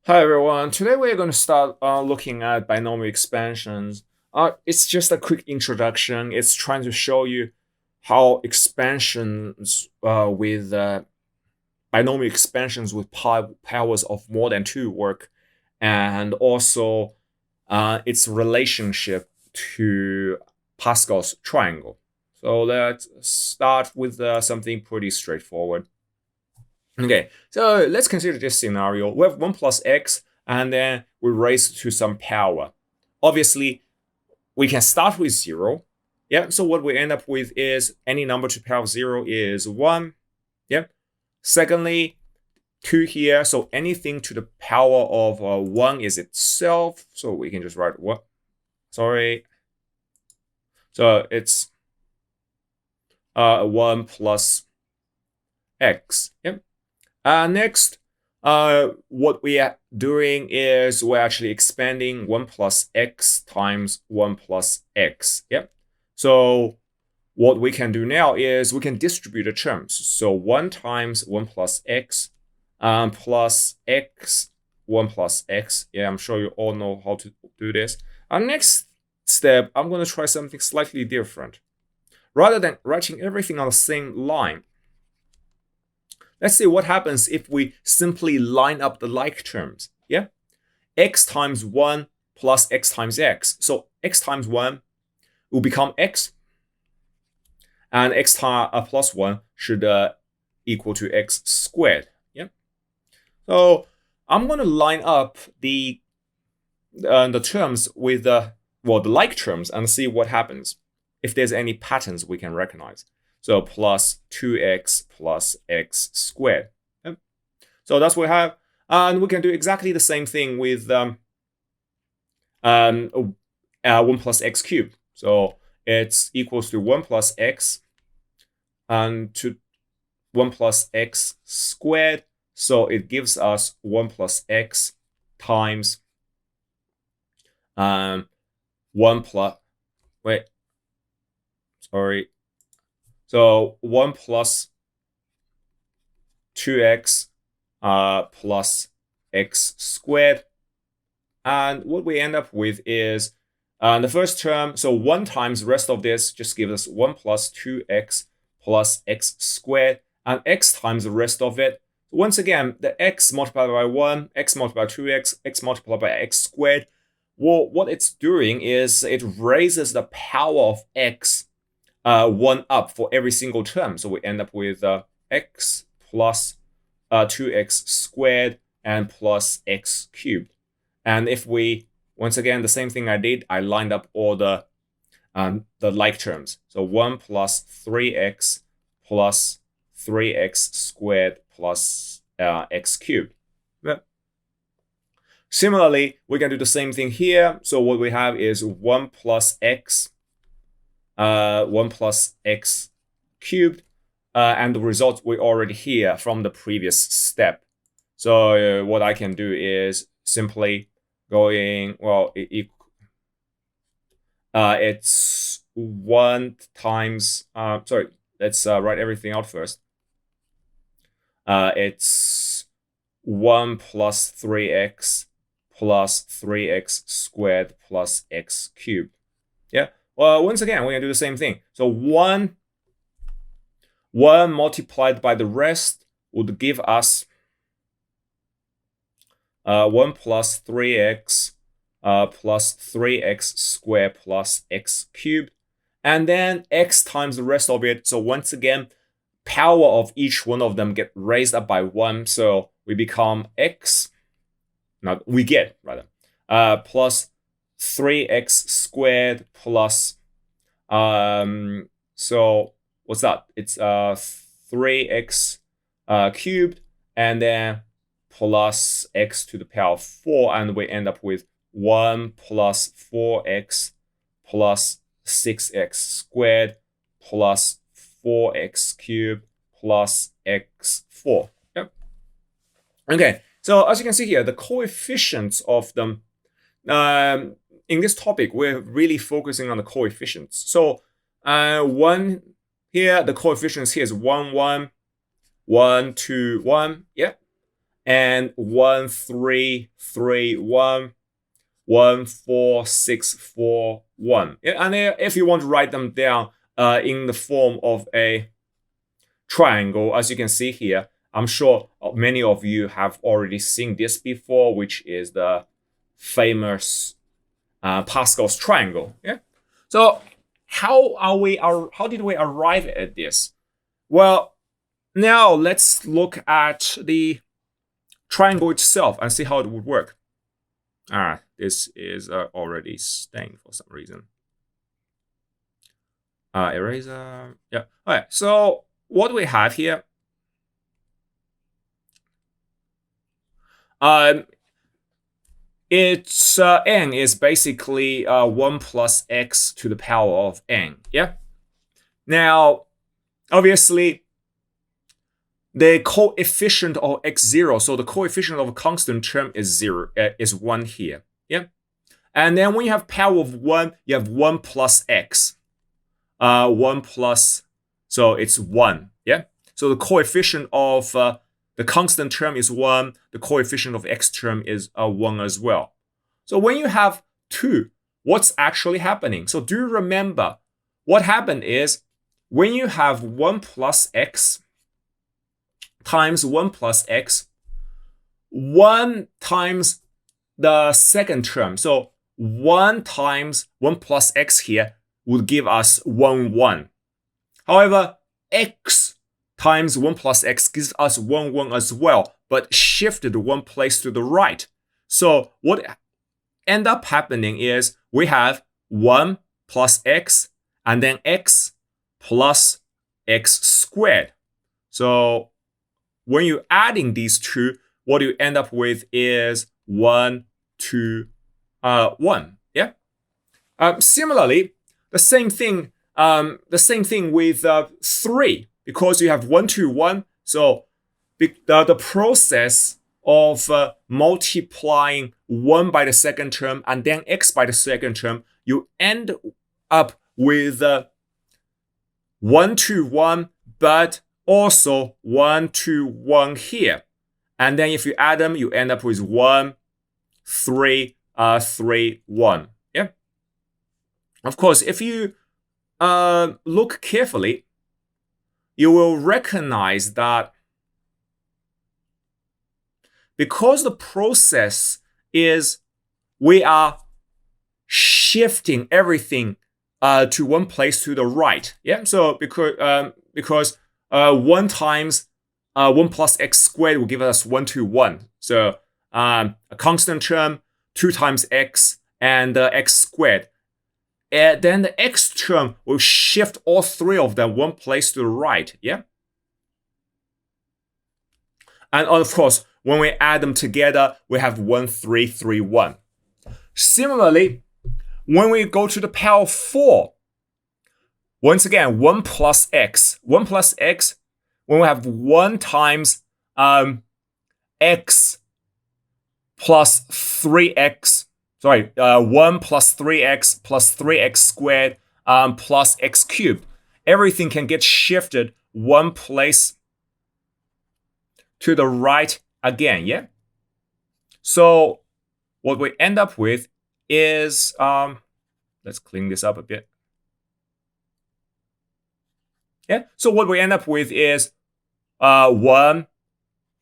Hi everyone. Today we're going to start looking at binomial expansions. It's just a quick introduction. It's trying to show you how expansions with binomial expansions with powers of more than 2 work, and also its relationship to Pascal's triangle. So let's start with something pretty straightforward. Okay, so let's consider this scenario. We have 1 plus x, and then we raise to some power. Obviously, we can start with 0. Yeah, so what we end up with is any number to the power of 0 is 1. Yeah. Secondly, 2 here, so anything to the power of 1 is itself. So we can just write what? Sorry. So it's 1 plus x. Yep. Next, what we are doing is we're actually expanding 1 plus x times 1 plus x. Yep. So what we can do now is we can distribute the terms. So 1 times 1 plus x plus x, 1 plus x. Yeah, I'm sure you all know how to do this. Our next step, I'm going to try something slightly different. Rather than writing everything on the same line, let's see what happens if we simply line up the like terms. Yeah, x times 1 plus x times x. So x times 1 will become x, and x plus 1 should equal to x squared. Yeah. So I'm going to line up the terms with the like terms and see what happens if there's any patterns we can recognize. So plus 2x plus x squared. Yep. So that's what we have. And we can do exactly the same thing with 1 plus x cubed. So it's equals to 1 plus x and to 1 plus x squared. So it gives us 1 plus x times 1 plus, wait, sorry. So 1 plus 2x plus x squared. And what we end up with is the first term, so 1 times the rest of this just gives us 1 plus 2x plus x squared, and x times the rest of it. Once again, the x multiplied by 1, x multiplied by 2x, x multiplied by x squared. Well, what it's doing is it raises the power of x 1 up for every single term. So we end up with x plus 2x squared and plus x cubed. And if we, once again, the same thing I did, I lined up all the like terms. So 1 plus 3x plus 3x squared plus x cubed. Yeah. Similarly, we can do the same thing here. So what we have is 1 plus x, 1 plus x cubed, and the result we already hear from the previous step. So what I can do is simply going, well, it's 1 times, sorry, let's write everything out first. It's 1 plus 3x plus 3x squared plus x cubed. Yeah. Well, once again, we're going to do the same thing. So 1 multiplied by the rest would give us 1 plus 3x plus 3x squared plus x cubed. And then x times the rest of it. So once again, power of each one of them get raised up by 1. So we become x, not we get rather, plus 3x squared plus, so what's that? It's 3x cubed, and then plus x to the power of 4, and we end up with 1 plus 4x plus 6x squared plus 4x cubed plus x4. Yep. Okay, so as you can see here, the coefficients of them, in this topic, we're really focusing on the coefficients. So 1 here, the coefficients here is 1, 1, 1, 2, 1. Yeah. and 1, 3, 3, 1, 1, 4, 6, 4, 1. And if you want to write them down in the form of a triangle, as you can see here, I'm sure many of you have already seen this before, which is the famous Pascal's triangle. Yeah. So how did we arrive at this? Well, now let's look at the triangle itself and see how it would work. This is already staying for some reason. Eraser. Yeah. All right. So what we have here, it's n is basically 1 plus x to the power of n. Yeah. Now, obviously, the coefficient of x0, so the coefficient of a constant term is 0, is 1 here. Yeah. And then when you have power of 1, you have 1 plus x. 1 plus, so it's 1. Yeah. So the coefficient of the constant term is 1. The coefficient of x term is 1 as well. So when you have 2, what's actually happening? So do you remember what happened is when you have 1 plus x times 1 plus x, 1 times the second term. So 1 times 1 plus x here would give us 1, 1. However, x times 1 plus x gives us 1, 1 as well, but shifted 1 place to the right. So what end up happening is we have 1 plus x and then x plus x squared. So when you're adding these two, what you end up with is 1, 2, 1. Yeah. Similarly, the same thing with 3, because you have 1, 2, 1. So the process of multiplying 1 by the second term and then x by the second term, you end up with 1, 2, 1, but also 1, 2, 1 here. And then if you add them, you end up with 1, 3, 3, 1. Yeah. Of course, if you look carefully, you will recognize that because the process is we are shifting everything to one place to the right. Yeah. So because 1 times 1 plus x squared will give us 1, 2, 1. So a constant term, 2 times x and x squared. And then the x term will shift all 3 of them 1 place to the right. Yeah. And of course, when we add them together, we have 1, 3, 3, 1. Similarly, when we go to the power 4, once again, 1 plus x. 1 plus x, when we have 1 times x plus 3x, 1 plus 3x plus 3x squared plus x cubed. Everything can get shifted 1 place to the right again, yeah? So what we end up with is, let's clean this up a bit. Yeah, so what we end up with is 1,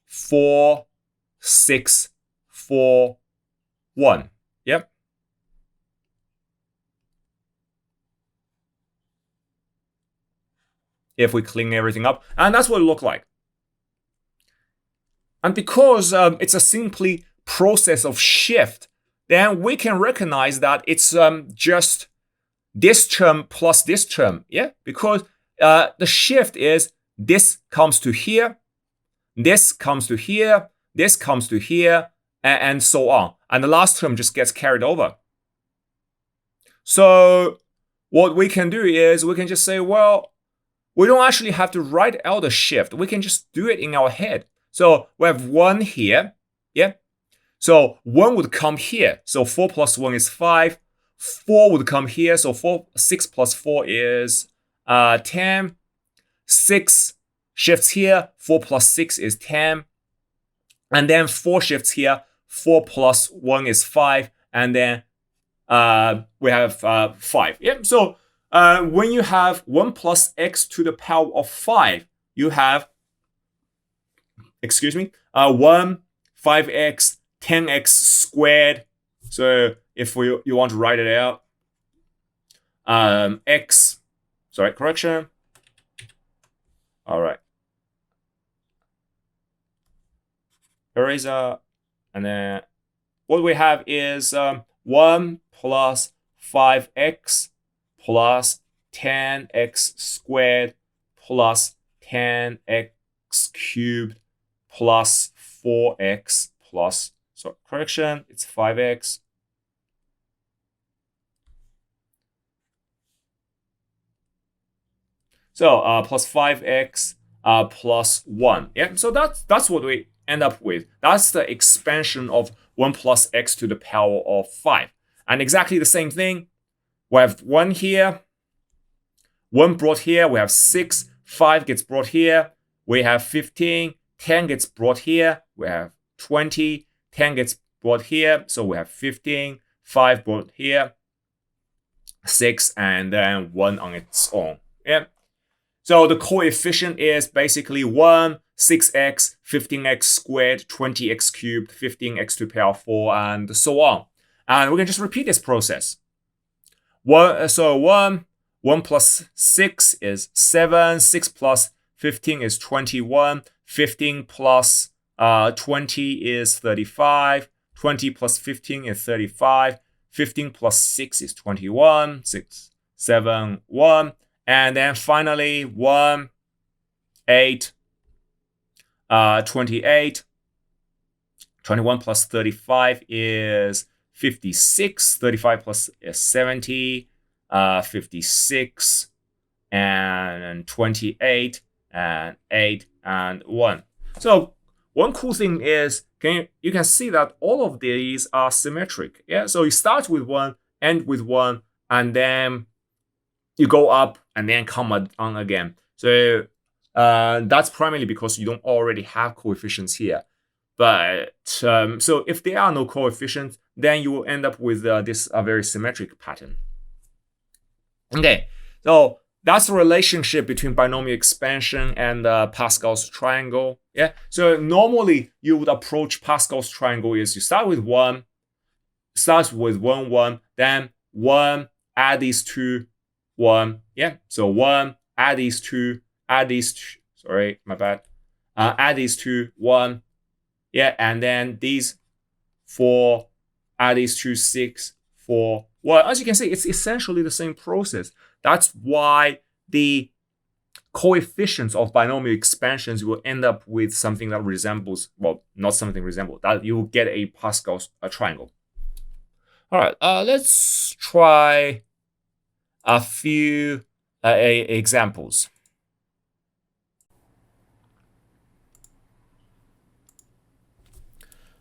4, 6, 4, 1. Yep. If we clean everything up, and that's what it looked like. And because it's a simply process of shift, then we can recognize that it's just this term plus this term, yeah? Because the shift is this comes to here, this comes to here, this comes to here, and so on. And the last term just gets carried over. So what we can do is we can just say, well, we don't actually have to write out the shift. We can just do it in our head. So we have 1 here, yeah? So 1 would come here. So 4 plus 1 is 5. 4 would come here. So 6 plus 4 is 10. 6 shifts here. 4 plus 6 is 10. And then 4 shifts here. 4 plus 1 is 5. And then we have 5. Yeah. So when you have 1 plus x to the power of 5, you have, 1, 5x, 10x squared. So if you want to write it out, correction. All right. Eraser. And then what we have is 1 plus 5x plus 10x squared plus 10x cubed plus 4x plus, correction, it's 5x. So plus 5x plus 1. Yeah, so that's what we end up with. That's the expansion of 1 plus x to the power of 5. And exactly the same thing. We have 1 here, 1 brought here. We have 6, 5 gets brought here. We have 15, 10 gets brought here. We have 20, 10 gets brought here. So we have 15, 5 brought here, 6, and then 1 on its own. Yeah. So the coefficient is basically 1, 6x, 15x squared, 20x cubed, 15x to the power 4, and so on. And we can just repeat this process. 1 plus 6 is 7, 6 plus 15 is 21, 15 plus 20 is 35, 20 plus 15 is 35, 15 plus 6 is 21, 6, 7, 1. And then finally, 1, 8, 28. 21 plus 35 is 56. 35 plus is 70. 56 and 28 and 8 and 1. So one cool thing is you can see that all of these are symmetric. Yeah. So you start with 1, end with 1, and then you go up and then come on again. So that's primarily because you don't already have coefficients here. But so if there are no coefficients, then you will end up with this very symmetric pattern. Okay, so that's the relationship between binomial expansion and Pascal's triangle. Yeah. So normally you would approach Pascal's triangle is you start with 1, starts with 1, 1, then 1, add these two, 1. Yeah. So 1, add these two, add these two. Sorry, my bad. Add these two, 1. Yeah. And then these 4, add these two, 6, 4. Well, as you can see, it's essentially the same process. That's why the coefficients of binomial expansions will end up with something that resembles, well, not something resembles, that you will get a Pascal's triangle. All right, let's try a few examples.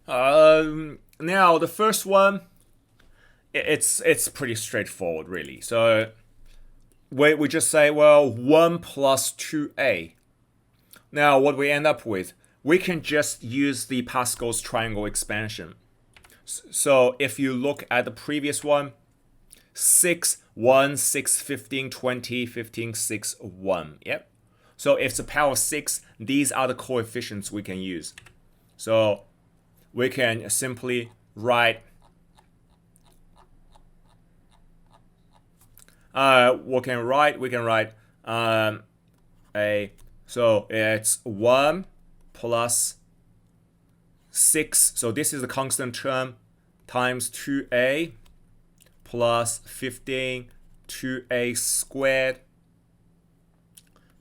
Now, the first one, it's pretty straightforward, really. So we just say, well, 1 plus 2a. Now, what we end up with, we can just use the Pascal's triangle expansion. So if you look at the previous one, 6, 1, 6, 15, 20, 15, 6, 1. Yep. So if it's the power of 6, these are the coefficients we can use. So we can simply write we can write so it's 1 plus 6, so this is the constant term, times 2a plus 15 2a squared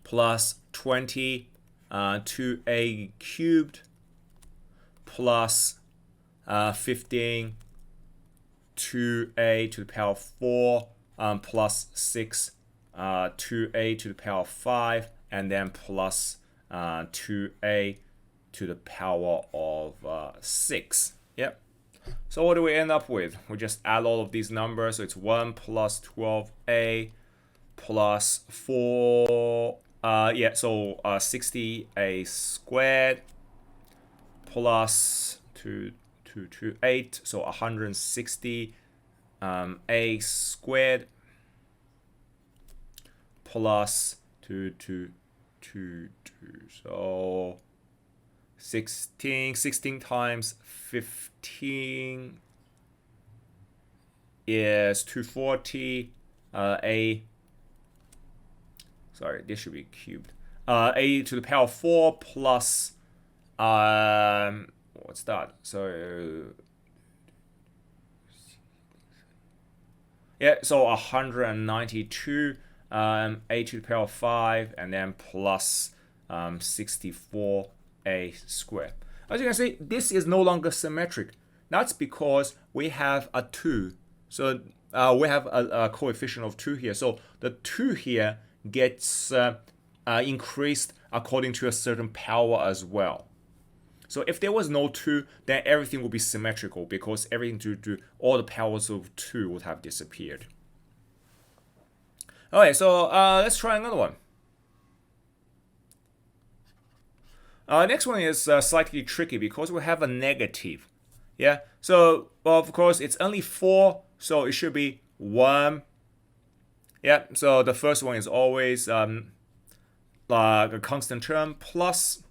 plus 20 2a cubed plus 15 2a to the power 4 plus 6 2a to the power 5, and then plus 2a to the power of 6. Yep. So what do we end up with? We just add all of these numbers. So it's 1 plus 12a plus 4. So 60a squared plus 8, so 160 a squared plus 2, so 16 times 15 is 240 a, sorry, this should be cubed, a to the power of 4 plus what's that, so yeah, so 192 a to the power of 5, and then plus 64 a squared. As you can see, this is no longer symmetric. That's because we have a 2. So we have a coefficient of 2 here. So the 2 here gets increased according to a certain power as well. So if there was no 2, then everything would be symmetrical, because everything to all the powers of 2 would have disappeared. Okay, so let's try another one. Next one is slightly tricky because we have a negative. Yeah, so well, of course it's only 4, so it should be 1. Yeah, so the first one is always like a constant term plus.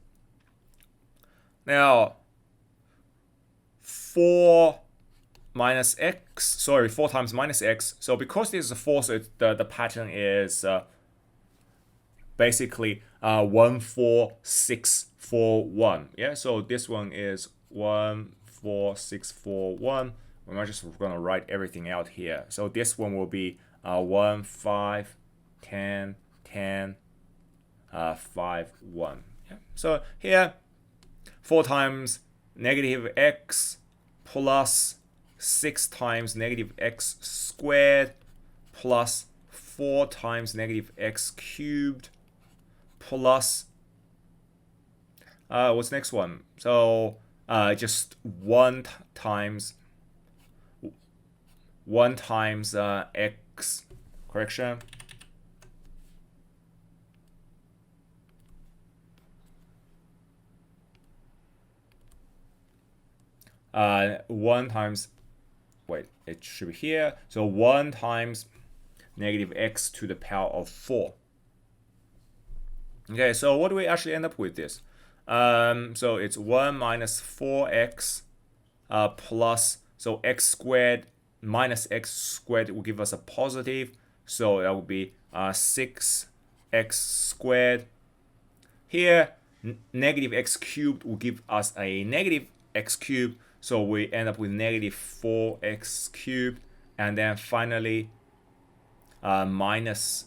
Now 4 minus x, sorry, 4 times minus x. So because this is a 4, so the pattern is basically 1, 4, 6, 4, 1. Yeah, so this one is 1, 4, 6, 4, 1. We're just gonna write everything out here. So this one will be 1, 5, 10, 10, 5, 1. Yeah. So here 4 times negative x plus 6 times negative x squared plus 4 times negative x cubed plus what's next one? So just 1 times x, correction, one times, wait, it should be here. So 1 times negative x to the power of 4. Okay, so what do we actually end up with this? So it's 1 minus 4x plus, so x squared minus x squared will give us a positive. So that would be 6x squared. Here, negative x cubed will give us a negative x cubed. So we end up with negative 4x cubed. And then finally, minus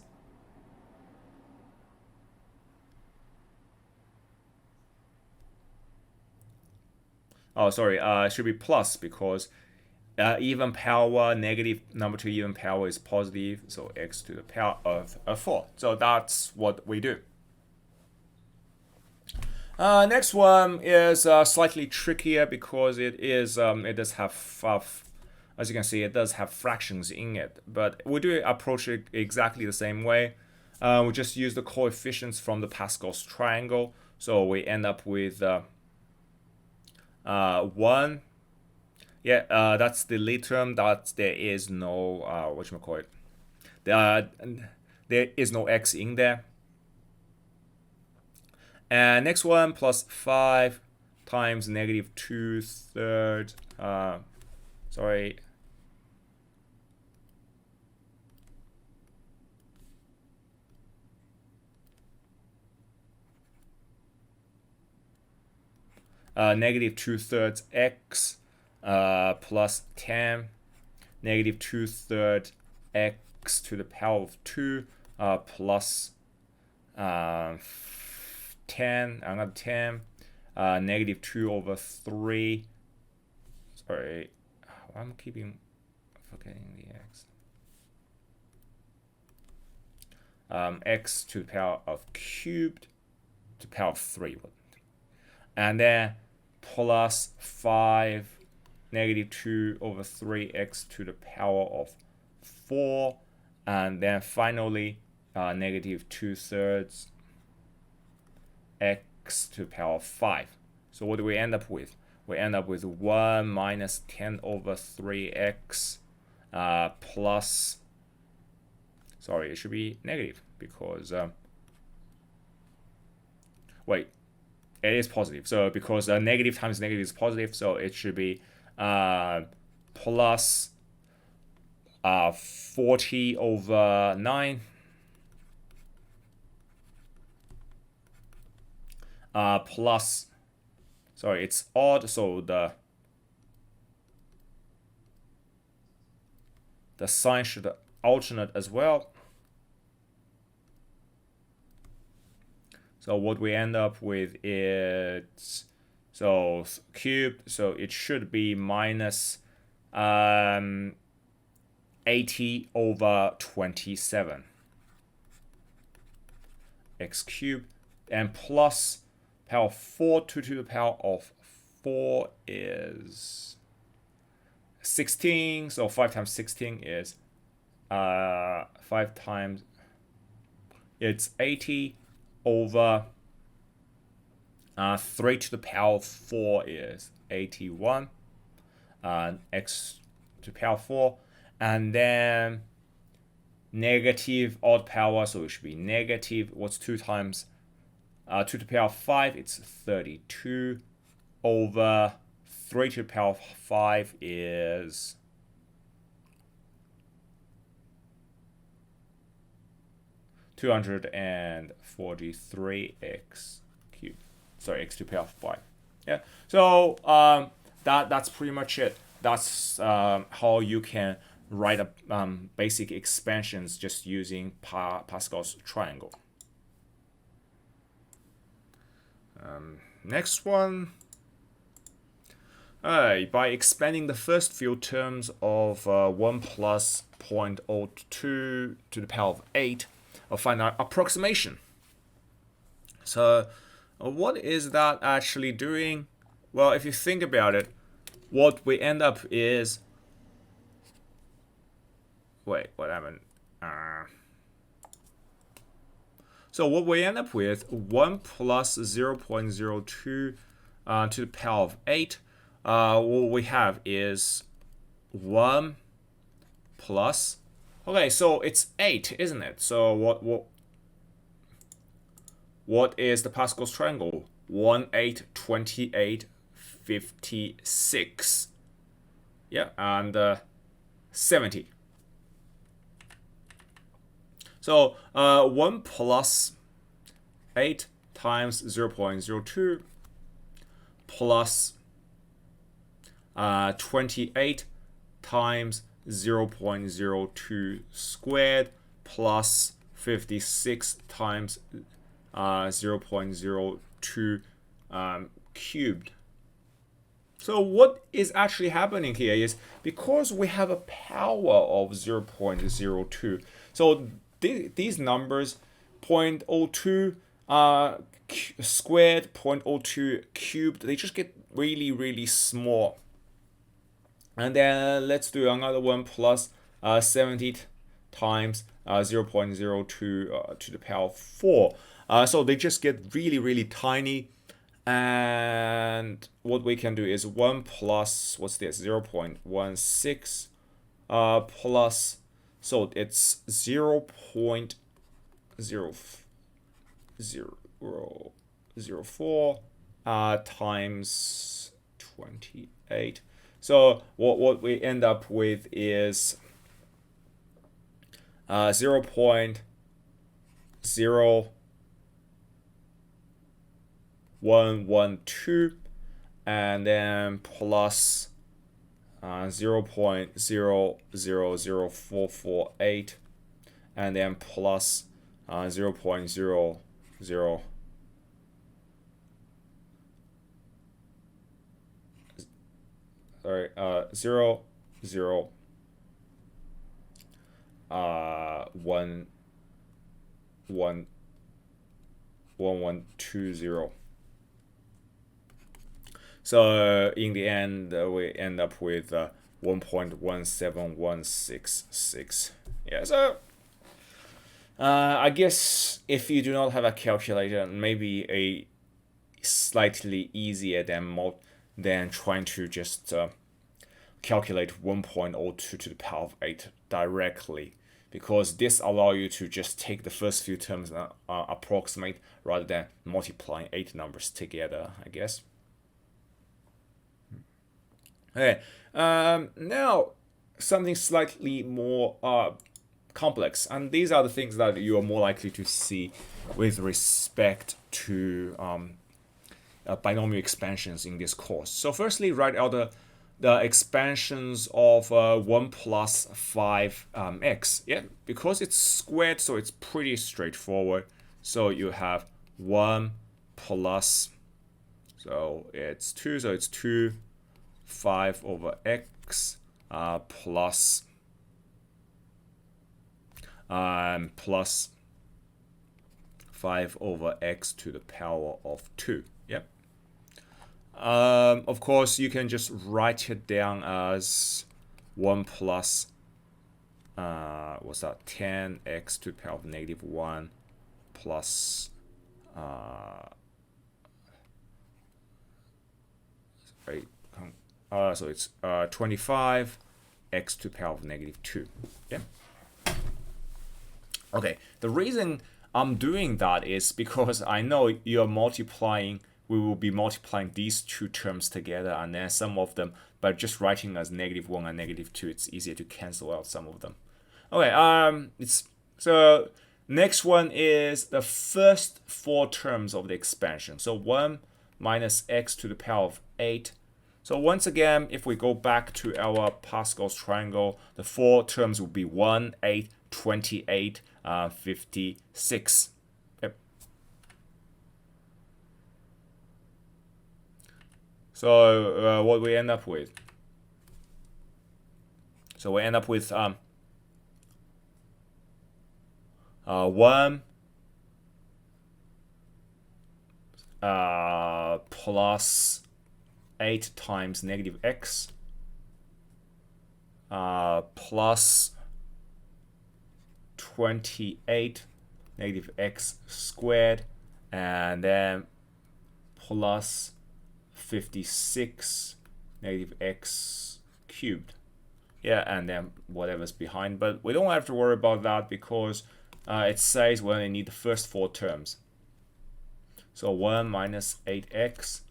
it should be plus, because even power, negative number to even power is positive, so x to the power of 4. So that's what we do. Next one is slightly trickier because it does have, as you can see, it does have fractions in it. But we do approach it exactly the same way. We just use the coefficients from the Pascal's triangle, so we end up with 1. Yeah, that's the lead term. That there is no whatchamacallit, there is no x in there. And next one, plus 5 times negative 2/3. Sorry. Negative 2/3 x plus 10, negative 2/3 x to the power of 2 plus 10, another 10, negative 2/3. Sorry, I'm forgetting the x. X to the power of cubed to the power of 3. And then plus 5, negative 2/3x to the power of 4. And then finally, negative 2/3 x to the power of 5. So what do we end up with? We end up with 1 minus 10 over 3x plus, sorry, it should be negative because, wait, it is positive. So because negative times negative is positive, so it should be plus 40 over 9 plus, sorry, it's odd, so the sign should alternate as well. So what we end up with is, so cube, so it should be minus 80 over 27 x cubed, and plus power 4 to the power of 4 is 16. So 5 times 16 is 5 times, it's 80 over 3 to the power of 4 is 81, x to the power of 4, and then negative odd power, so it should be negative, what's 2 times 2 to the power of 5, it's 32 over 3 to the power of 5 is 243x cubed. Sorry, x to the power of 5. Yeah. So that's pretty much it. That's how you can write a basic expansions just using Pascal's triangle. Next one. By expanding the first few terms of 1 plus 0.02 to the power of 8, I'll find our approximation. So what is that actually doing? Well, if you think about it, what we end up is, wait, what happened? So what we end up with, 1 plus 0.02 to the power of 8. What we have is 1 plus, okay, so it's 8, isn't it? So what is the Pascal's triangle? 1, 8, 28, 56. Yeah, and 70. So 1 plus 8 times 0.02 plus 28 times 0.02 squared plus 56 times 0.02 cubed. So what is actually happening here is, because we have a power of 0.02, so these numbers, 0.02 squared, 0.02 cubed, they just get really, really small. And then let's do another one, plus 70 times 0.02 to the power of 4. So they just get really, really tiny. And what we can do is 1 plus, what's this, 0.16 plus, so it's 0.0004 times 28. So what we end up with is 0.0112, and then plus 0.000448, and then plus 0.00 sorry 0 1 1 1120. So in the end, we end up with 1.17166. Yeah, so I guess if you do not have a calculator, maybe a slightly easier than trying to just calculate 1.02 to the power of 8 directly, because this allows you to just take the first few terms and approximate rather than multiplying 8 numbers together, I guess. Okay, now something slightly more complex, and these are the things that you are more likely to see with respect to binomial expansions in this course. So firstly, write out the expansions of 1 plus 5x. Yeah, because it's squared, so it's pretty straightforward. So you have 1 plus, so it's 2, so it's 2 5 over x plus 5 over x to the power of 2. Yep. Of course, you can just write it down as 1 plus what's that? 10x to the power of negative 1 plus so it's 25 x to the power of negative 2. Yeah. Okay, the reason I'm doing that is because I know you're multiplying, we will be multiplying these two terms together and then some of them, but just writing as negative 1 and negative 2, it's easier to cancel out some of them. Okay, so next one is the first 4 terms of the expansion. So 1 minus x to the power of 8. So once again, if we go back to our Pascal's triangle, the 4 terms will be 1, 8, 28, 56. Yep. So what we end up with? So we end up with 1 plus 8 times negative x plus 28 negative x squared, and then plus 56 negative x cubed. Yeah, and then whatever's behind, but we don't have to worry about that because it says we only need the first 4 terms. So 1 minus 8x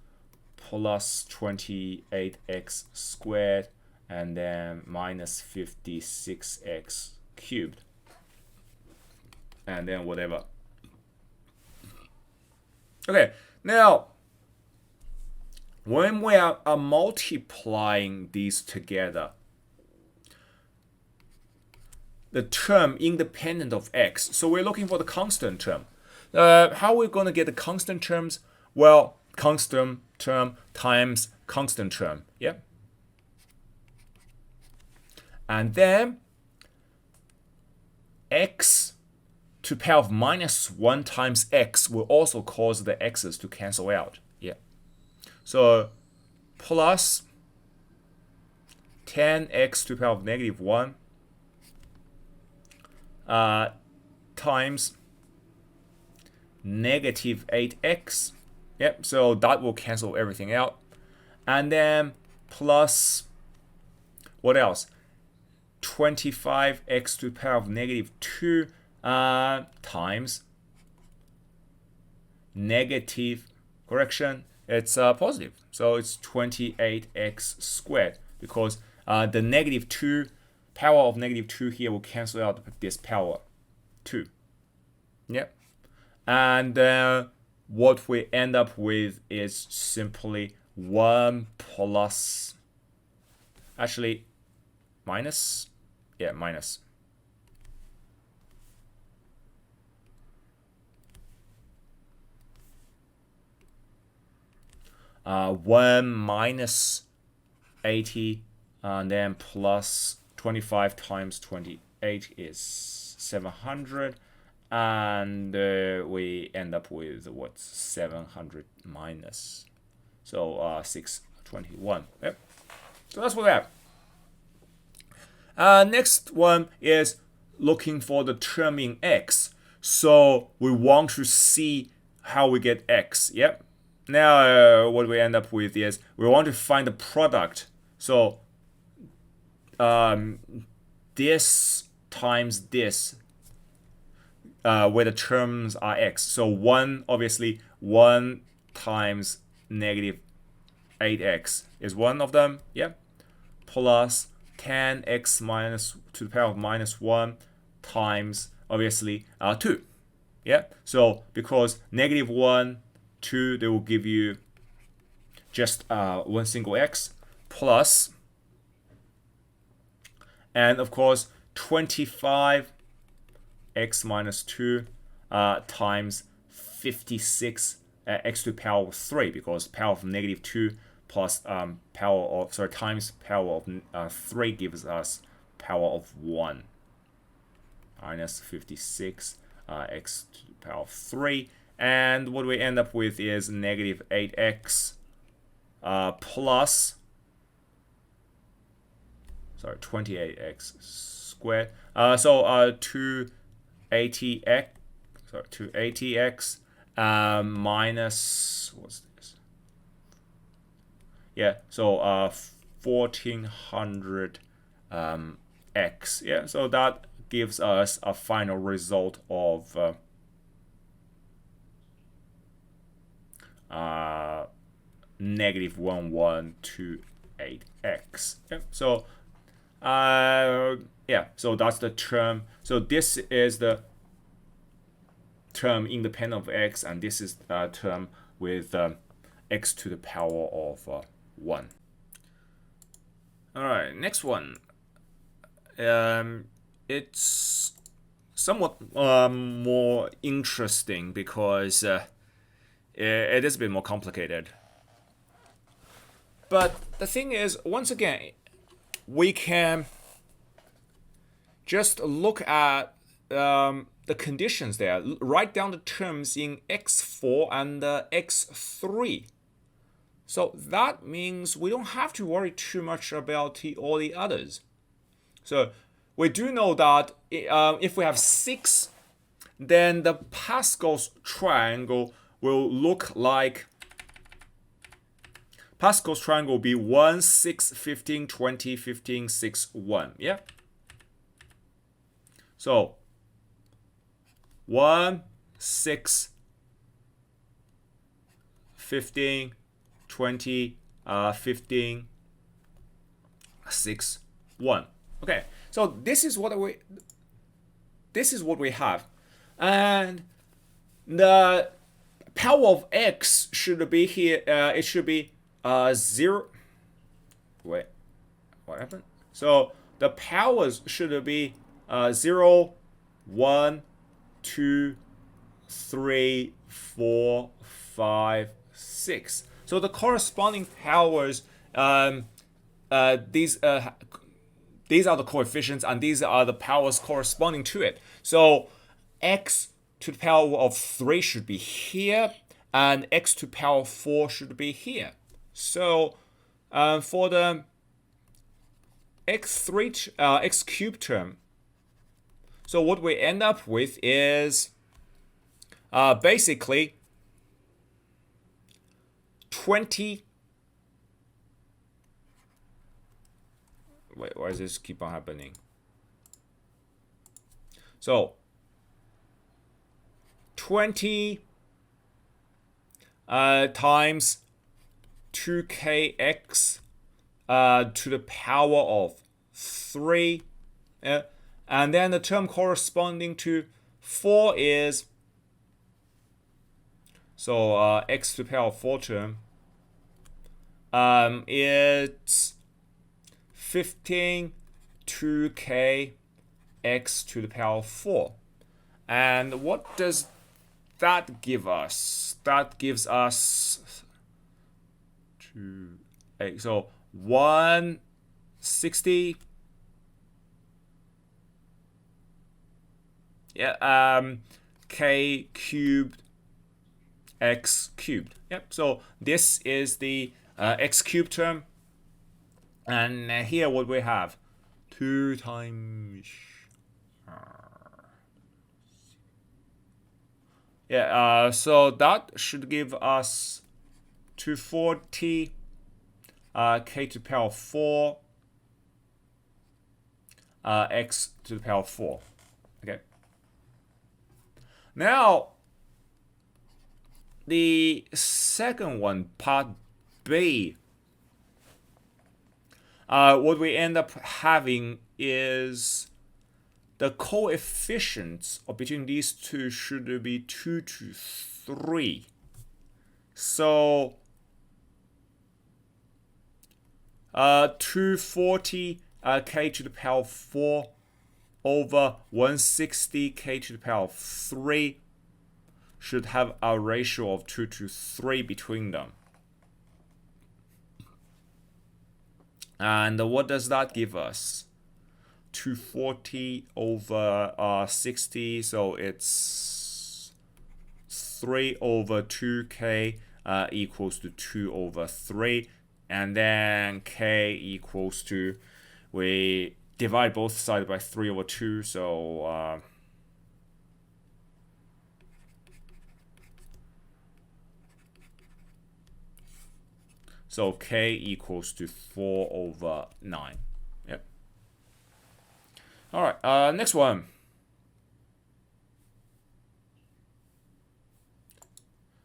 plus 28x squared, and then minus 56x cubed, and then whatever. Okay, now when we are multiplying these together, the term independent of x, so we're looking for the constant term. How are we going to get the constant terms? Well, constant term times constant term. Yeah. And then x to the power of minus 1 times x will also cause the x's to cancel out. Yeah. So plus 10x to the power of negative 1 times negative 8x. Yep, so that will cancel everything out. And then plus, what else? 25x to the power of negative 2 times negative, correction, it's positive. So it's 28x squared, because the negative 2, power of negative 2 here will cancel out this power 2. Yep. And what we end up with is simply 1 plus, actually minus, yeah, minus. One minus 80, and then plus 25 times 28 is 700. And we end up with what's 700 minus, so 621. Yep. So that's what we have. Next one is looking for the term in x. So we want to see how we get x. Yep. now what we end up with is we want to find the product. So this times this, where the terms are x. So 1, obviously, 1 times negative 8x is one of them. Yeah. Plus 10x minus to the power of minus 1 times, obviously, 2. Yeah. So because negative 1, 2, they will give you just one single x, plus, and of course 25 x minus 2 times 56 x to the power of 3, because power of negative 2 plus times power of 3 gives us power of 1, minus 56 x to the power of 3. And what we end up with is negative 8x plus 28x squared. So 280x minus, what's this? Yeah, so 1400 x. Yeah, so that gives us a final result of negative 1128x. Yeah, so yeah, so that's the term. So this is the term independent of x, and this is a term with x to the power of 1. All right, next one. It's somewhat more interesting because it is a bit more complicated. But the thing is, once again, we can just look at the conditions there. Write down the terms in x4 and x3. So that means we don't have to worry too much about all the others. So we do know that if we have 6, then the Pascal's triangle will look like, Pascal's triangle will be 1, 6, 15, 20, 15, 6, 1. Yeah? So 1, 6, 15, 20, 15, 6, 1. Okay, so this is what we have, and the power of x should be here. It should be 0. Wait, what happened? So the powers should be 0, 1, 2, 3, 4, 5, 6. So the corresponding powers, these are the coefficients, and these are the powers corresponding to it. So x to the power of 3 should be here, and x to the power of 4 should be here. So for the x cubed term, so what we end up with is basically 20. Wait, why does this keep on happening? So 20 times 2kx to the power of 3. And then the term corresponding to 4 is, so x to the power of 4 term, it's 15 2k x to the power of 4. And what does that give us? That gives us 8. So 160. Yeah, k cubed x cubed. Yep. So this is the x cubed term, and here what we have, 2 times. Yeah. So that should give us 240 k to the power 4 x to the power 4. Okay. Now, the second one, part B, what we end up having is the coefficients between these two should be 2 to 3. So 240 k to the power 4 over 160 k to the power 3 should have a ratio of 2 to 3 between them. And what does that give us? 240 over 60, so it's 3 over 2k equals to 2 over 3. And then k equals to, we divide both sides by 3 over 2, so so k equals to 4 over 9. Yep. All right, next one.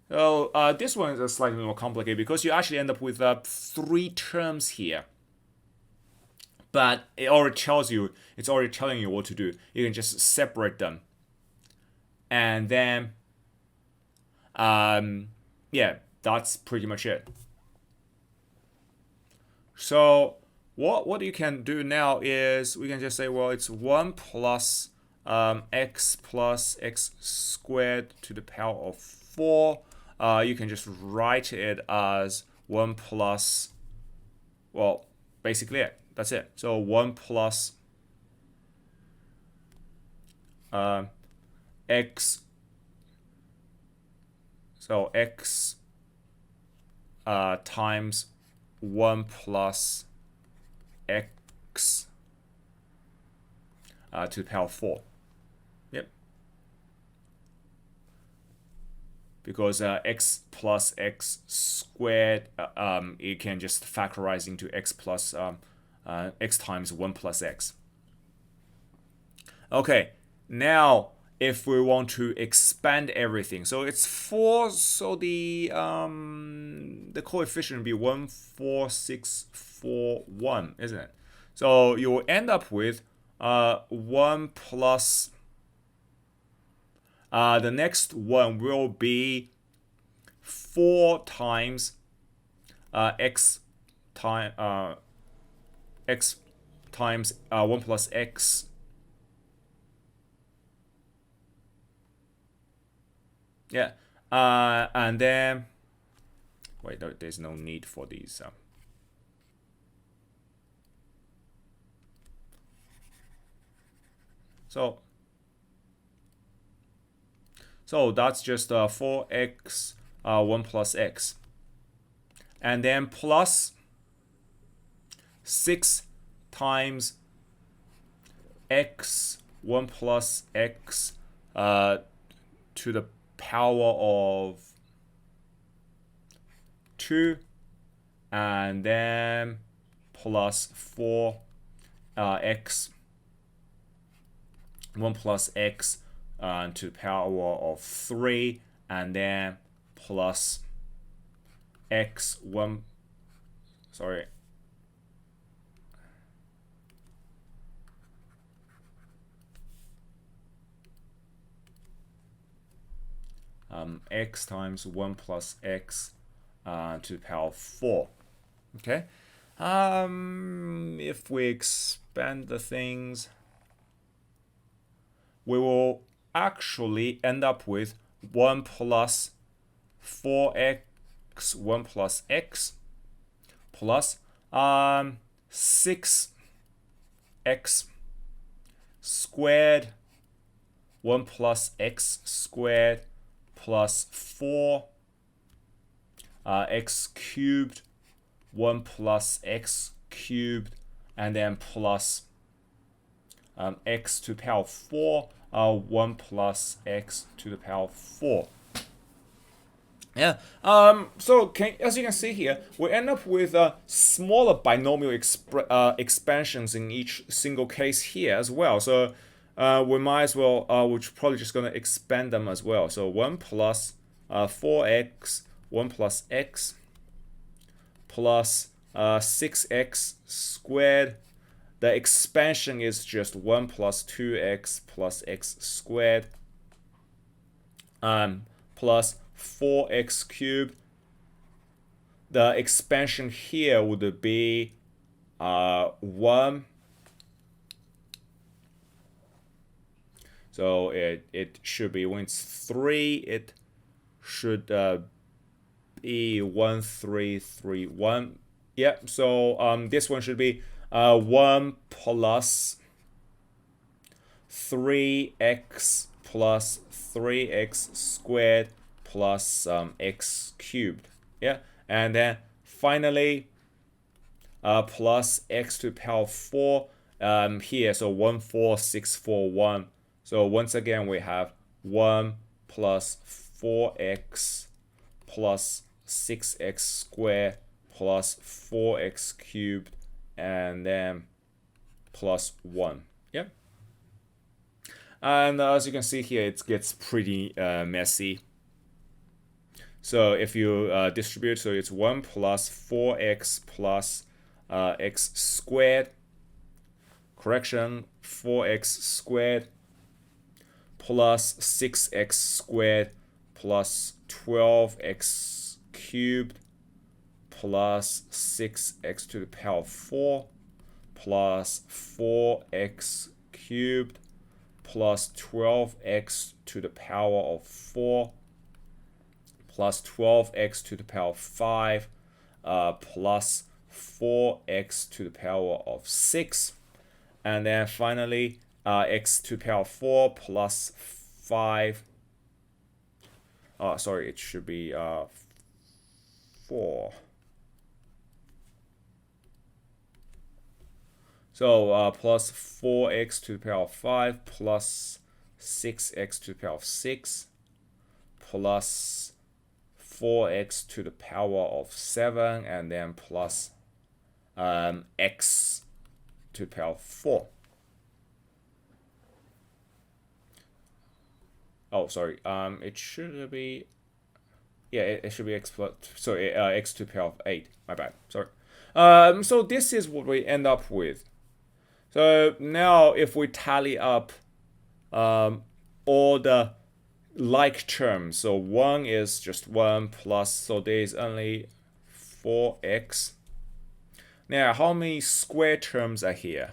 So this one is slightly more complicated because you actually end up with 3 terms here. But it already tells you, it's already telling you what to do. You can just separate them. And then, yeah, that's pretty much it. So what you can do now is we can just say, well, it's 1 plus x squared to the power of 4. You can just write it as 1 plus, well, basically it. That's it. So 1 plus x, so x times 1 plus x to the power 4. Yep. Because x plus x squared, you can just factorize into x plus x times 1 plus x. Okay, now if we want to expand everything, so it's 4, so the coefficient would be 14641, isn't it? So you will end up with 1 plus the next one will be 4 times x times 1 plus x Yeah, and then, wait, there's no need for these. So that's just 4x 1 plus x. And then plus 6 times x 1 plus x to the power of 2, and then plus 4 x 1 plus x to the power of 3, and then plus x 1, sorry, x times 1 plus x to the power of 4. Okay. If we expand the things, we will actually end up with 1 plus 4x 1 plus x plus 6x squared 1 plus x squared plus 4 x cubed 1 plus x cubed, and then plus x to the power 4 1 plus x to the power 4. Yeah. So as you can see here, we end up with smaller binomial expansions in each single case here as well. So we might as well, we're probably just going to expand them as well. So 1 plus 4x, 1 plus x plus 6x squared. The expansion is just 1 plus 2x plus x squared plus 4x cubed. The expansion here would be 1. So it should be, when it's 3, it should be 1, 3, 3, 1. Yeah, so this one should be 1 plus 3x plus 3x squared plus x cubed. Yeah, and then finally plus x to the power 4 here. So 1, 4, 6, 4, 1. So once again, we have 1 plus 4x plus 6x squared plus 4x cubed and then plus 1. Yep. And as you can see here, it gets pretty messy. So if you distribute, so it's 1 plus 4x plus x squared. Correction, 4x squared plus 6x squared plus 12x cubed plus 6x to the power 4 plus 4x cubed plus 12x to the power of 4 plus 12x to the power of 5 plus 4x to the power of 6. And then finally, x to the power of 4 plus 5. Sorry, it should be 4. So plus 4x to the power of 5 plus 6x to the power of 6 plus 4x to the power of 7 and then plus x to the power of 4. Oh, sorry. It should be, yeah, it should be x plus, sorry, x to the power of 8. My bad. Sorry. So this is what we end up with. So now if we tally up all the like terms, so 1 is just 1 plus, so there is only 4x. Now how many square terms are here?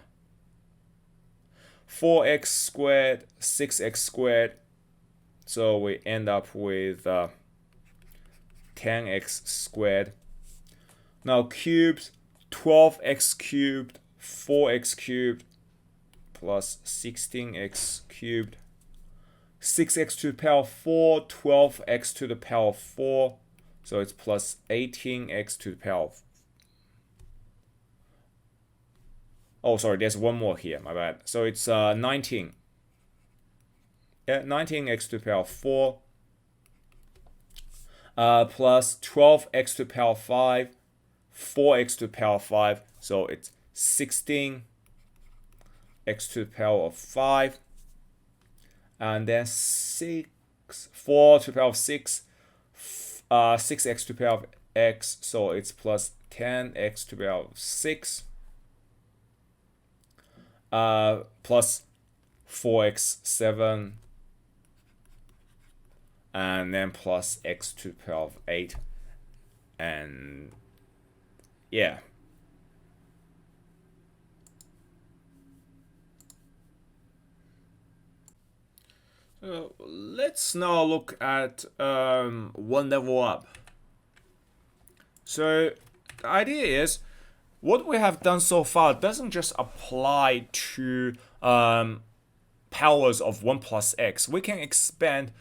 4x squared, 6x squared. So we end up with 10x squared. Now cubes, 12x cubed, 4x cubed plus 16x cubed, 6x to the power of 4, 12x to the power of 4, so it's plus 18x to the power of, oh sorry, there's one more here, my bad. So it's 19. Yeah, 19x to the power of 4 plus 12x to the power of 5, 4x to the power of 5, so it's 16 x to the power of 5, and then 4 to the power of 6, 6x to the power of x, so it's plus 10x to the power of 6, plus 4x7, and then plus x to the power of 8, and yeah. Let's now look at one level up. So the idea is, what we have done so far doesn't just apply to powers of 1 plus x. We can expand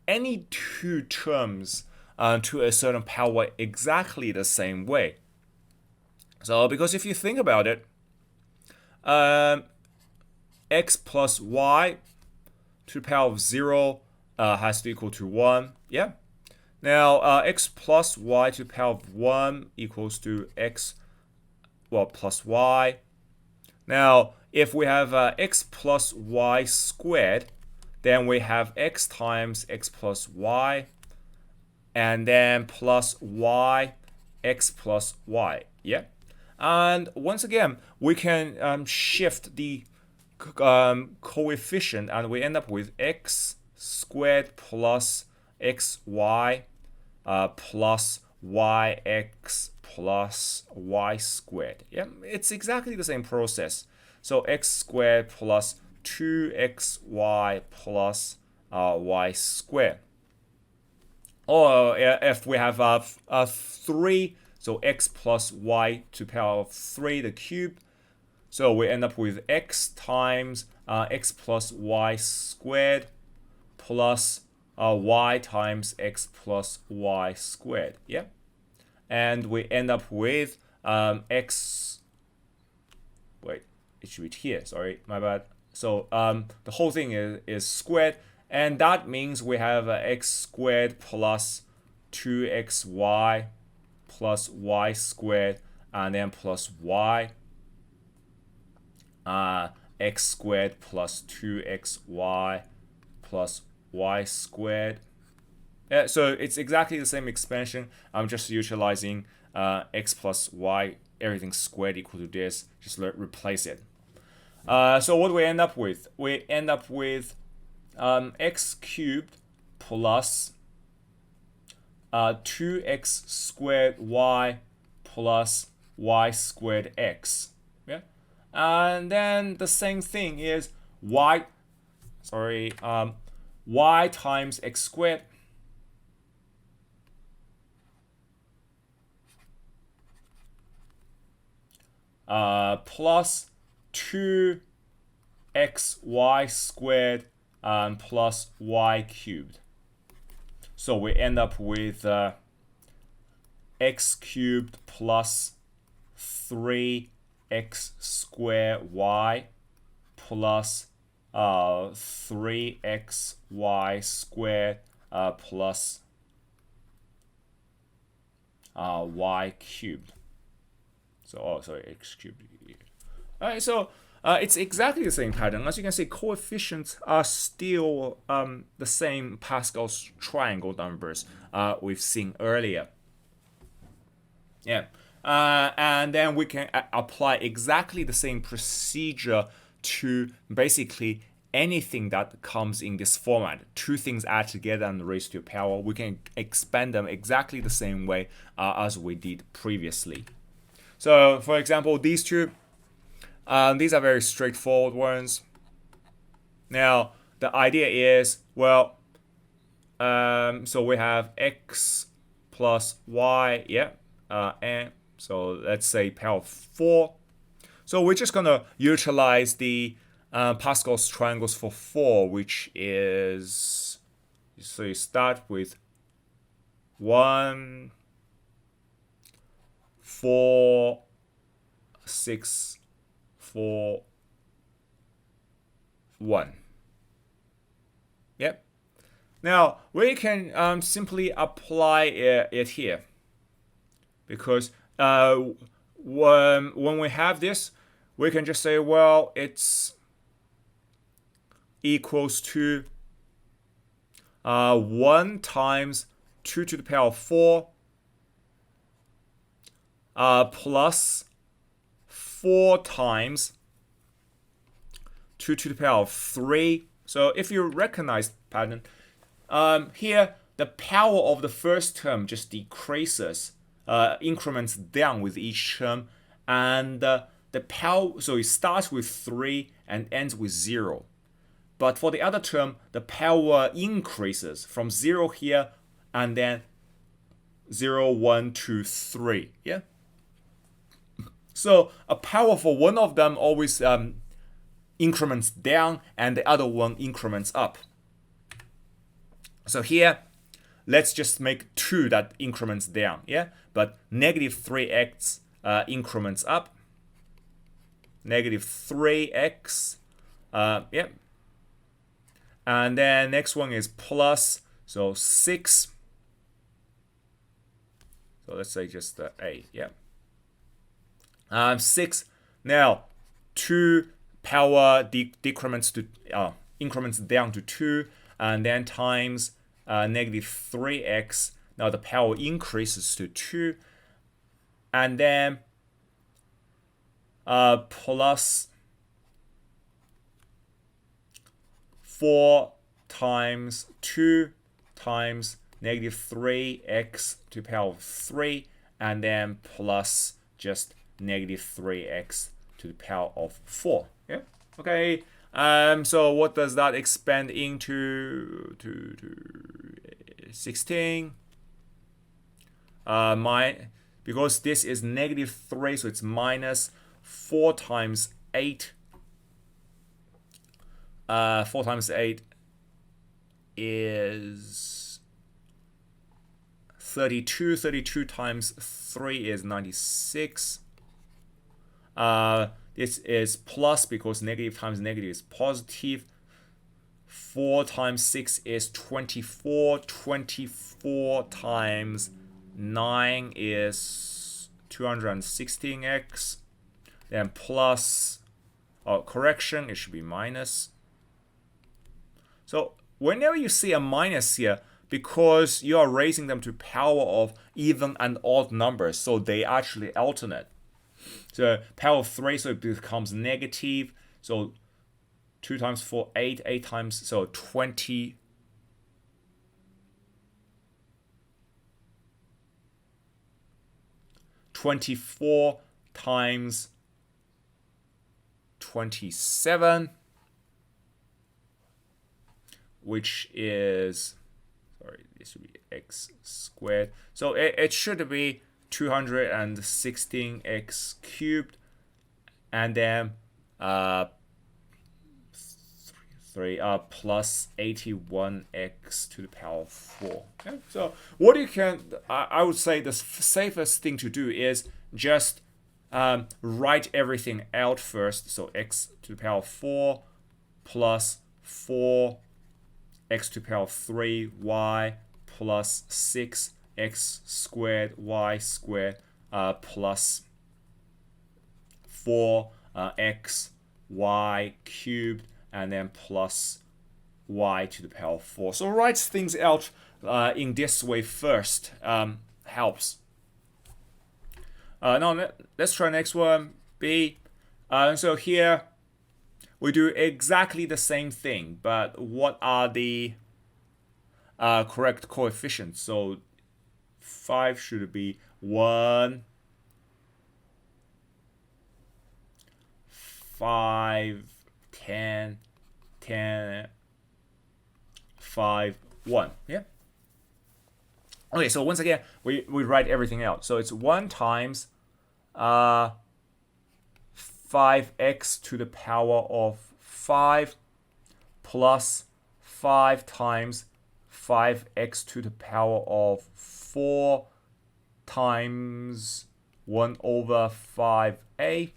any two terms to a certain power exactly the same way. So because if you think about it, x plus y to the power of 0 has to equal to 1. Yeah. Now, x plus y to the power of 1 equals to x, well, plus y. Now, if we have x plus y squared, then we have x times x plus y, and then plus y, x plus y. Yeah. And once again, we can shift the coefficient, and we end up with x squared plus xy plus yx plus y squared. Yeah, it's exactly the same process. So x squared plus 2xy plus y squared. Or if we have 3, so x plus y to the power of 3, the cube. So we end up with x times x plus y squared plus y times x plus y squared. Yeah. And we end up with x. Wait, it should be here. Sorry, my bad. So the whole thing is squared. And that means we have x squared plus 2xy plus y squared, and then plus y. X squared plus 2xy plus y squared. Yeah, so it's exactly the same expansion. I'm just utilizing x plus y, everything squared equal to this. Just replace it. So what do we end up with? We end up with x cubed plus 2x squared y plus y squared x. Yeah, and then the same thing is y times x squared plus 2xy squared plus y cubed. So we end up with x cubed plus 3x squared y plus 3xy squared plus y cubed. So, x cubed. All right, so it's exactly the same pattern. As you can see, coefficients are still the same Pascal's triangle numbers we've seen earlier. Yeah, and then we can apply exactly the same procedure to basically anything that comes in this format. Two things add together and raised to a power. We can expand them exactly the same way as we did previously. So, for example, these two. These are very straightforward ones. Now, the idea is, well, so we have x plus y, yeah, and so let's say power of 4. So we're just going to utilize the Pascal's triangles for 4, which is, so you start with 1, 4, 6, 4, 1. Yep. Now we can simply apply it here, because when we have this, we can just say, well, it's equals to 1 times 2 to the power of 4 plus 4 times 2 to the power of 3. So if you recognize the pattern, here the power of the first term just decreases, increments down with each term, and the power, so it starts with 3 and ends with 0. But for the other term, the power increases from 0 here, and then 0, 1, 2, 3. Yeah. So a power for one of them always increments down, and the other one increments up. So here, let's just make 2 that increments down, yeah? But negative 3x increments up. Negative 3x, yeah. And then next one is plus, so 6 So let's say just 8. Yeah. 6. Now 2 power decrements to increments down to 2, and then times negative 3x. Now the power increases to 2, and then plus 4 times 2 times negative 3x to the power of 3, and then plus just negative 3x to the power of 4. Yeah. Okay. So what does that expand into? To 16. Because this is negative 3, so it's minus 4 times 8. 4 times 8 is 32. 32 times 3 is 96. This is plus because negative times negative is positive. 4 times 6 is 24. 24 times 9 is 216x. Then plus, correction, it should be minus. So whenever you see a minus here, because you are raising them to power of even and odd numbers, so they actually alternate. So power of 3, so it becomes negative. So 2 times 4, 8. 8 times, so 20. 24 times 27, which is, sorry, this should be x squared. So it should be 216x cubed, and then 3 plus 81x to the power of 4. Okay? So what you can, I would say the safest thing to do is just write everything out first. So x to the power of 4 plus 4 x to the power of 3 y plus 6 x squared y squared plus 4 x y cubed, and then plus y to the power of 4. So write things out in this way first. Helps. Now let's try next one, B. So here we do exactly the same thing, but what are the correct coefficients? So 5 should be 1, 5, 10, 10, 5, 1. Yeah. Okay, so once again, we write everything out. So it's 1 times 5x to the power of 5 plus 5 times 5x to the power of 4 times 1 over 5a.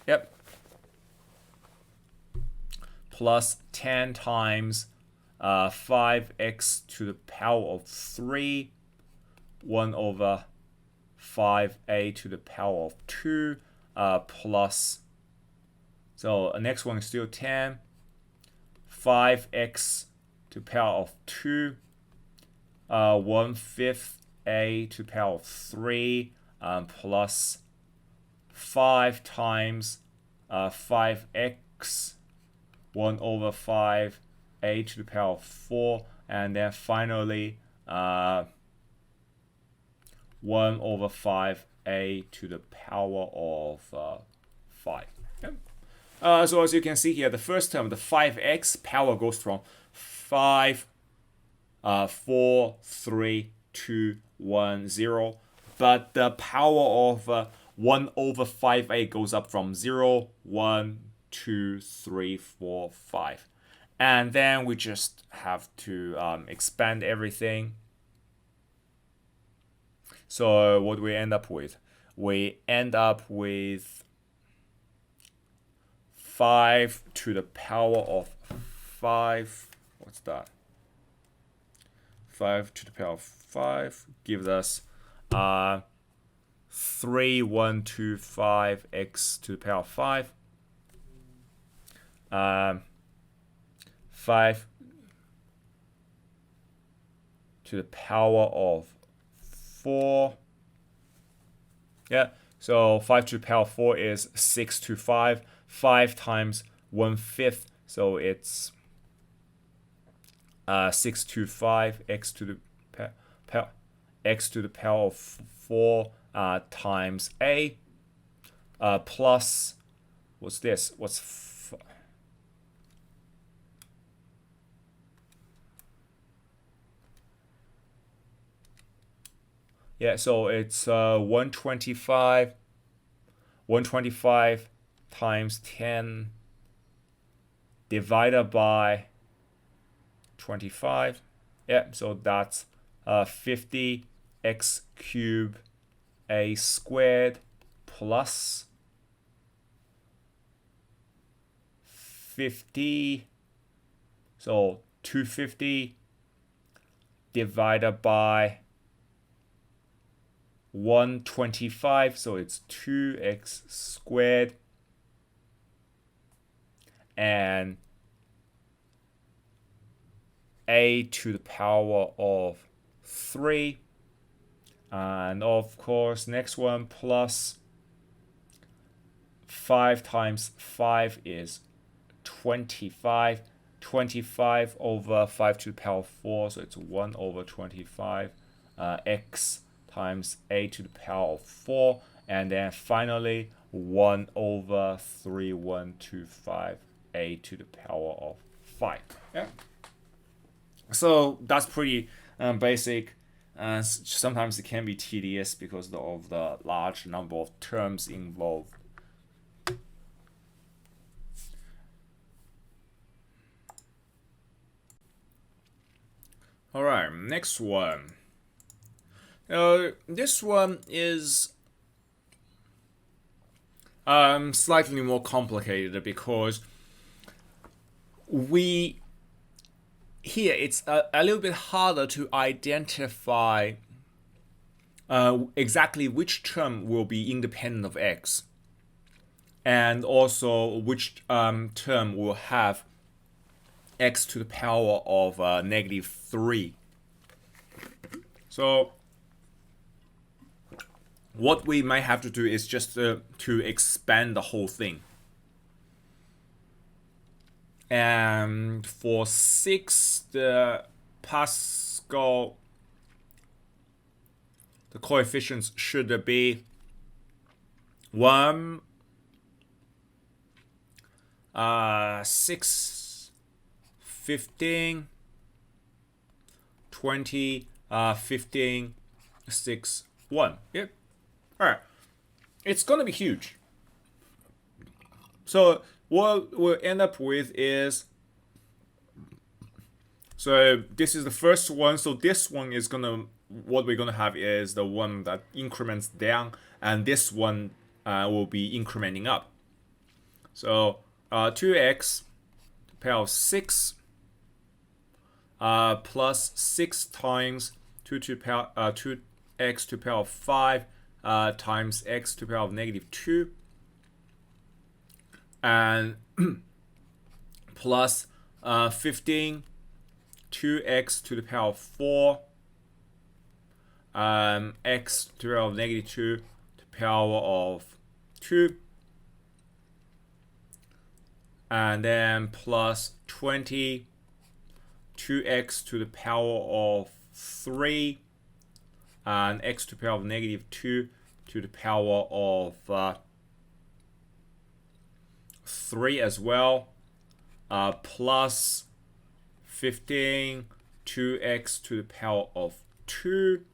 Yep. Plus 10 times 5x to the power of 3, 1 over 5a to the power of 2, plus, so the next one is still 10, 5x to the power of 2, 1/5 a to the power of 3, plus 5 times 5x, 1 over 5 a to the power of 4, and then finally 1 over 5 a to the power of 5. Okay. So as you can see here, the first term, the 5x power goes from 5, 4, 3, 2, 1, 0. But the power of 1 over 5a goes up from 0, 1, 2, 3, 4, 5. And then we just have to expand everything. So what do we end up with? We end up with 5 to the power of 5. What's that? 5 to the power of 5 gives us 3125 x to the power of 5. 5 to the power of 4. Yeah, so 5 to the power of 4 is 6 to 5. 5 times 1/5, so it's 6 to 5 x to the x to the power of 4 times a plus, what's this? Yeah, so it's 125 times 10 divided by 25. Yeah, so that's 50x cubed a squared plus 50. So 250 divided by 125, so it's 2x squared, and a to the power of 3, and of course next one plus 5 times 5 is 25. 25 over 5 to the power of 4, so it's 1 over 25 x times a to the power of 4, and then finally 1 over 3125 a to the power of 5. Yeah. So that's pretty basic. Sometimes it can be tedious because of the large number of terms involved. All right, next one. This one is slightly more complicated because it's a little bit harder to identify exactly which term will be independent of x, and also which term will have x to the power of -3. So what we might have to do is just to expand the whole thing. And for 6, the Pascal, the coefficients should be 1, 6, 15, 20, 15, 6, 1. Yep. All right. It's going to be huge. So what we'll end up with is, so this is the first one. So this one is what we're gonna have is the one that increments down, and this one will be incrementing up. So 2x to the power of 6 plus 6 times 2x to the power of 5 times x to the power of -2, and plus 15 2x to the power of 4 x to the power of -2 to the power of 2, and then plus 20 2x to the power of 3 and x to the power of -2 to the power of 3 as well, plus 15 2x to the power of 2,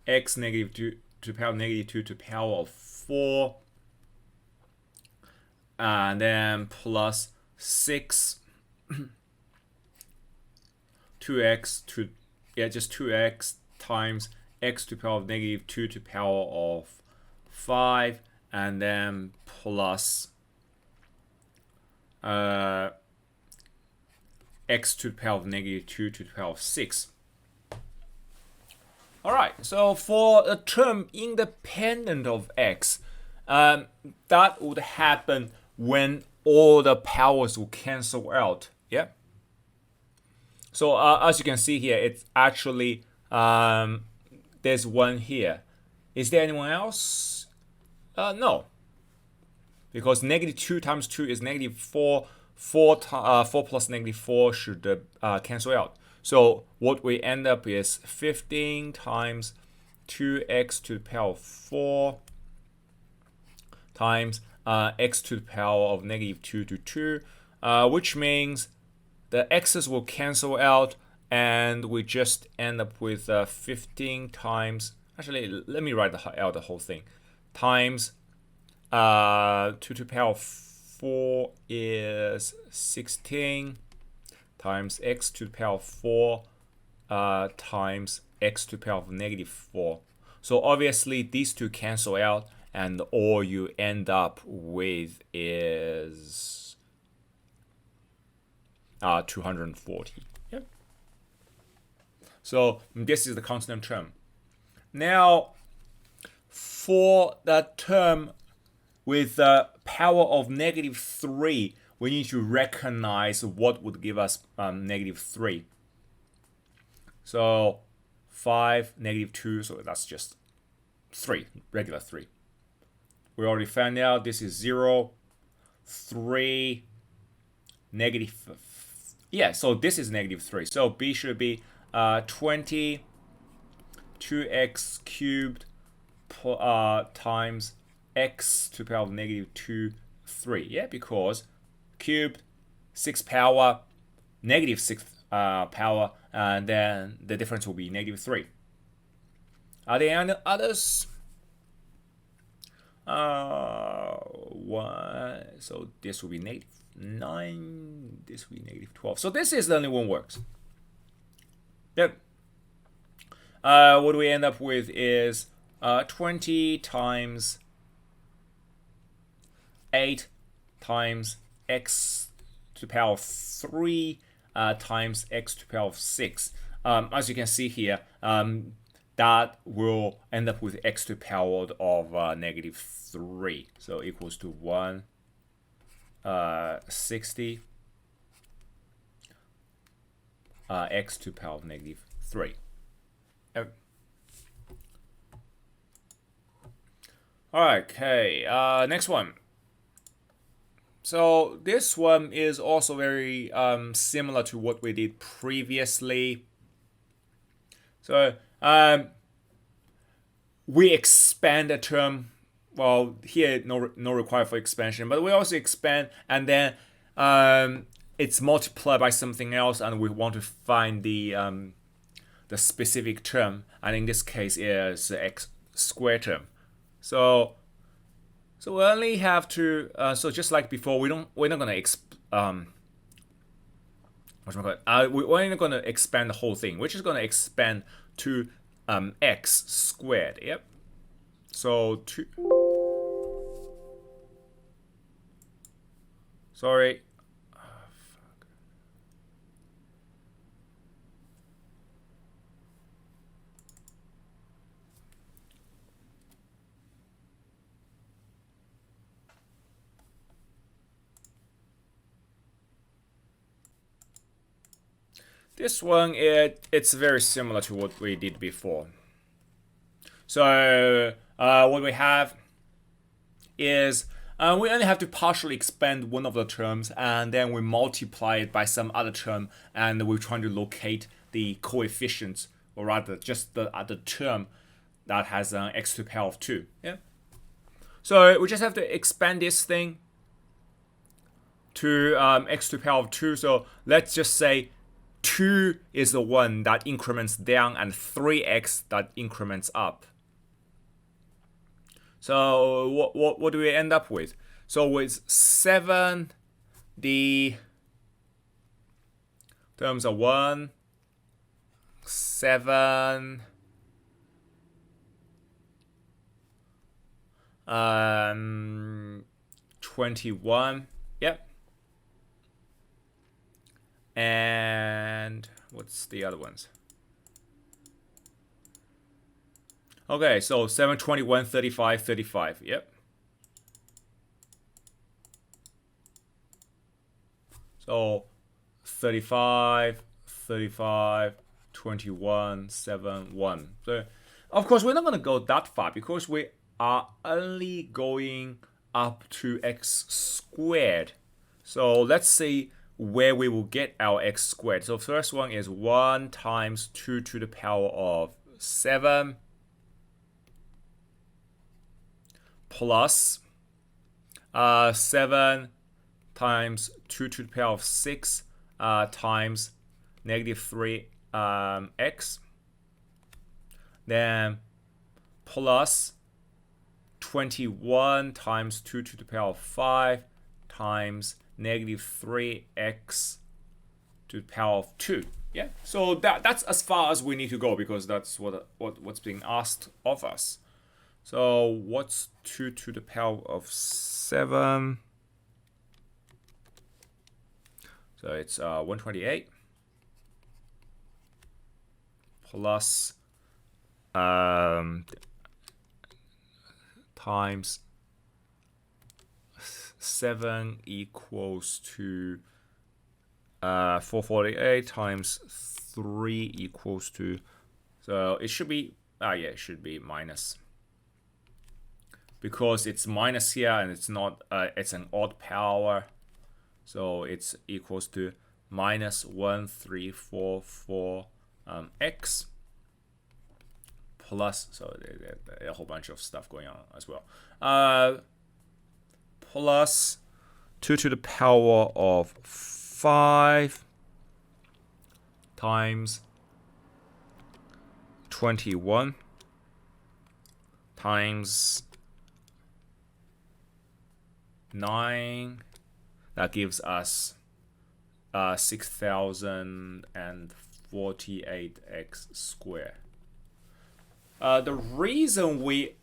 x -2 to the power of -2 to the power of 4, and then plus 6 2x to, just 2x times x to the power of -2 to the power of 5, and then plus x to the power of -2 to the power of 6. All right, so for a term independent of x, that would happen when all the powers will cancel out. Yeah. So as you can see here, it's actually there's one here. Is there anyone else? No, because -2 times 2 is -4. 4 plus -4 should cancel out. So what we end up is 15 times 2x to the power of 4 times x to the power of -2 to 2, which means the x's will cancel out, and we just end up with 15 times. Actually, let me write out the whole thing. Times 2 to the power of 4 is 16 times x to the power of 4 times x to the power of -4. So obviously these two cancel out, and all you end up with is 240. Yep. So this is the constant term. Now, for that term with the power of -3, we need to recognize what would give us -3. So 5, -2, so that's just 3, regular 3. We already found out this is 0, 3, negative. Yeah, so this is -3. So B should be 20 2x cubed times x to the power of -2, 3. Yeah, because cubed 6 power, -6 power, and then the difference will be -3. Are there any others? So this will be -9. This will be -12. So this is the only one works. Yep. What do we end up with is 20 times 8 times x to the power of 3 times x to the power of 6. As you can see here, that will end up with x to the power of -3. So equals to 160 x to the power of -3. Okay, next one. So this one is also very similar to what we did previously. So we expand a term. Well, here no required for expansion, but we also expand, and then it's multiplied by something else, and we want to find the specific term, and in this case is the x squared term. So we only have to so just like before, we're not gonna we're only gonna expand the whole thing. We're just gonna expand to x squared. Yep. So sorry. This one, it's very similar to what we did before. So what we have is we only have to partially expand one of the terms, and then we multiply it by some other term, and we're trying to locate the coefficients, or rather just the term that has x to the power of 2. Yeah. So we just have to expand this thing to x to the power of 2. So let's just say 2 is the one that increments down, and 3x that increments up. So what do we end up with? So with 7, the terms are 1, 7, 21. Yep. And what's the other ones? Okay, so 7, 21, 35, 35. Yep. So 35, 35, 21, 7, 1. So, of course, we're not going to go that far because we are only going up to x squared. So let's see where we will get our x squared. So first one is 1 times 2 to the power of 7 plus 7 times 2 to the power of 6 times negative 3 x. Then plus 21 times 2 to the power of 5 times negative 3x to the power of 2. Yeah, so that's as far as we need to go because that's what's being asked of us. So what's 2 to the power of 7? So it's 128 plus times 7 equals to 448 times 3 equals to, so it should be, it should be minus. Because it's minus here and it's not, it's an odd power. So it's equals to minus 1344 x plus, so a whole bunch of stuff going on as well. Plus 2 to the power of 5 times 21 times 9. That gives us 6048x squared. The reason we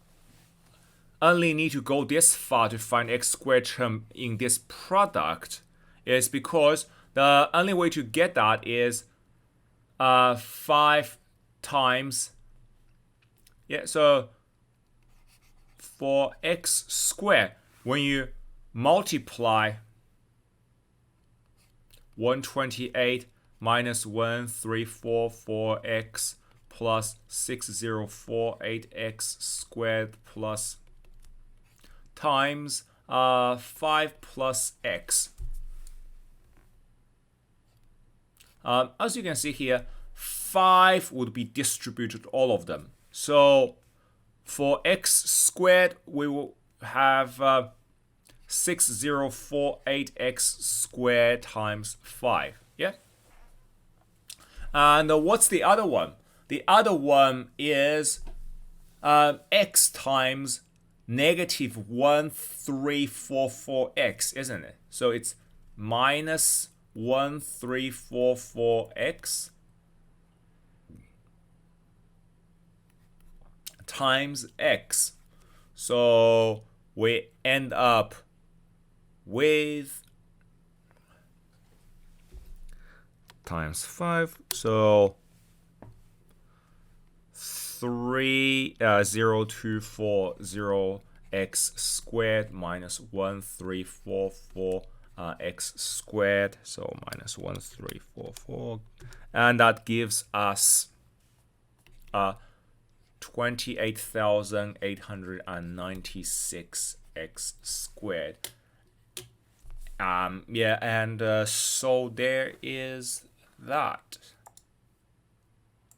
only need to go this far to find x squared term in this product is because the only way to get that is 5 times, so for x squared, when you multiply 128 minus 1344x plus 6048x squared plus times 5 plus x. As you can see here, 5 would be distributed all of them. So for x squared, we will have 6048x squared times 5. Yeah. And what's the other one? The other one is x times negative 1344x, isn't it? So it's minus 1344x times x. So we end up with times 5. So 30240x squared minus 1344 x squared, so minus 1344, and that gives us 28,896 x squared. And so there is that.